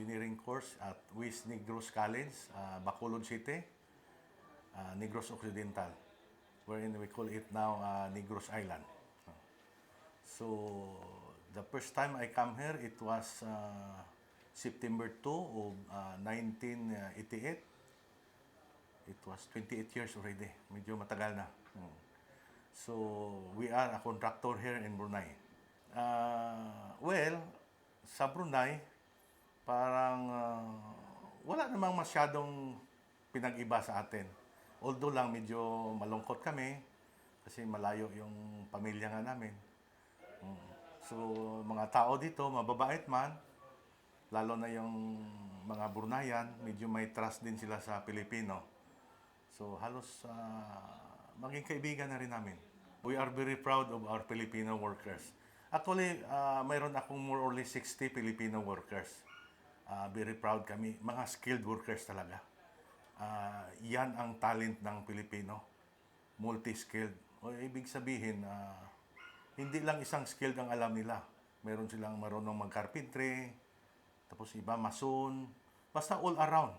Engineering course at WIS Negros College, Bacolod City, Negros Occidental, wherein we call it now Negros Island. So, the first time I come here, it was September 2 of 1988. It was 28 years already. Medyo matagal na. So, we are a contractor here in Brunei. Well, sa Brunei, parang wala namang masyadong pinag-iba sa atin. Although lang medyo malungkot kami kasi malayo yung pamilya nga namin. So, mga tao dito, mababait man, lalo na yung mga Bruneian, medyo may trust din sila sa Pilipino. So, halos maging kaibigan na rin namin. We are very proud of our Filipino workers. Actually, mayroon akong more or less 60 Filipino workers. Very proud kami. Mga skilled workers talaga. Yan ang talent ng Pilipino. Multi-skilled. O ibig sabihin, hindi lang isang skilled ang alam nila. Meron silang marunong mag-carpentry, tapos iba mason, basta all around.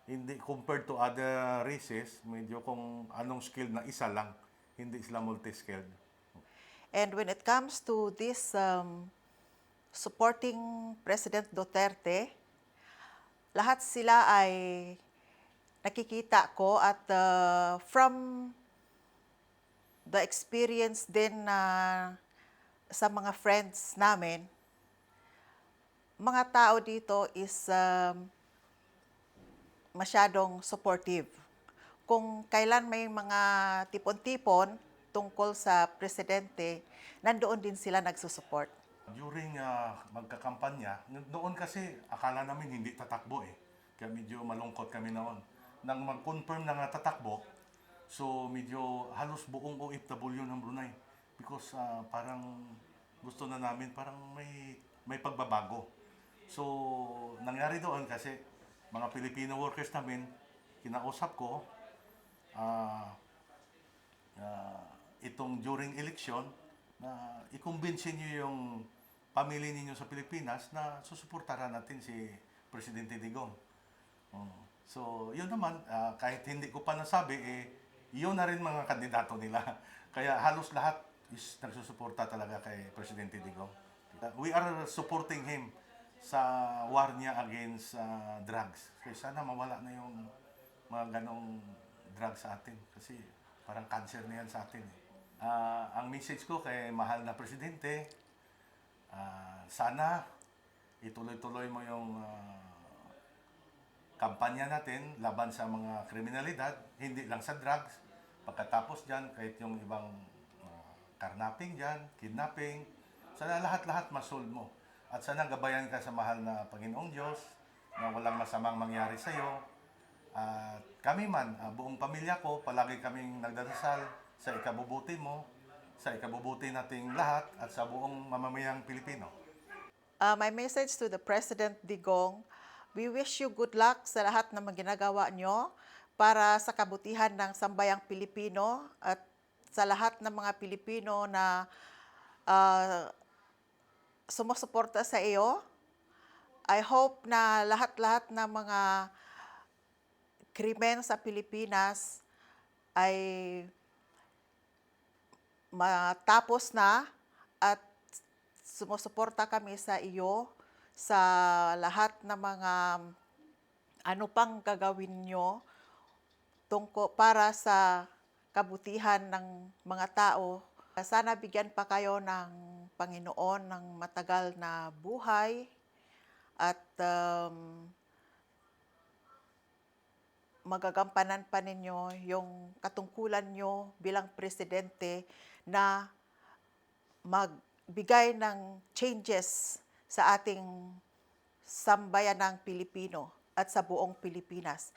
Hindi compared to other races, medyo kung anong skill na isa lang, hindi sila multi-skilled. And when it comes to this supporting President Duterte, lahat sila ay nakikita ko at from the experience din na sa mga friends namin, mga tao dito is masyadong supportive. Kung kailan may mga tipon-tipon tungkol sa presidente, nandoon din sila nagsusupport. During magkakampanya, noon kasi akala namin hindi tatakbo eh. Kaya medyo malungkot kami noon. Nang mag-confirm na nga tatakbo, so medyo halos buong OFW ng Brunei. Because parang gusto na namin parang may pagbabago. So nangyari doon kasi mga Filipino workers namin, kinausap ko, itong during election, na i-convince niyo yung pamilya ninyo sa Pilipinas na susuportahan natin si Presidente Digong. So, yun naman, kahit hindi ko pa nasabi, yun na rin mga kandidato nila. Kaya halos lahat is nagsusuporta talaga kay Presidente Digong. We are supporting him sa war niya against drugs. Kaya sana mawala na yung mga ganong drugs sa atin. Kasi parang cancer na yan sa atin. Ang message ko kay mahal na Presidente, sana ituloy-tuloy mo yung kampanya natin laban sa mga kriminalidad, hindi lang sa drugs. Pagkatapos dyan, kahit yung ibang karnaping dyan, kidnapping, sana lahat-lahat masolve mo. At sana gabayan ka sa mahal na Panginoong Diyos na walang masamang mangyari sa iyo. At kami man, buong pamilya ko, palagi kaming nagdarasal sa ikabubuti mo, sa ikabubuti nating lahat at sa buong mamamayang Pilipino. My message to the President Digong, we wish you good luck sa lahat ng mga ginagawa nyo para sa kabutihan ng sambayang Pilipino at sa lahat ng mga Pilipino na sumusuporta sa iyo. I hope na lahat-lahat ng mga krimen sa Pilipinas ay matapos na at sumusuporta kami sa iyo sa lahat ng mga ano pang gagawin nyo para sa kabutihan ng mga tao. Sana bigyan pa kayo ng Panginoon ng matagal na buhay at magagampanan pa ninyo yung katungkulan nyo bilang presidente na magbigay ng changes sa ating sambayanang Pilipino at sa buong Pilipinas.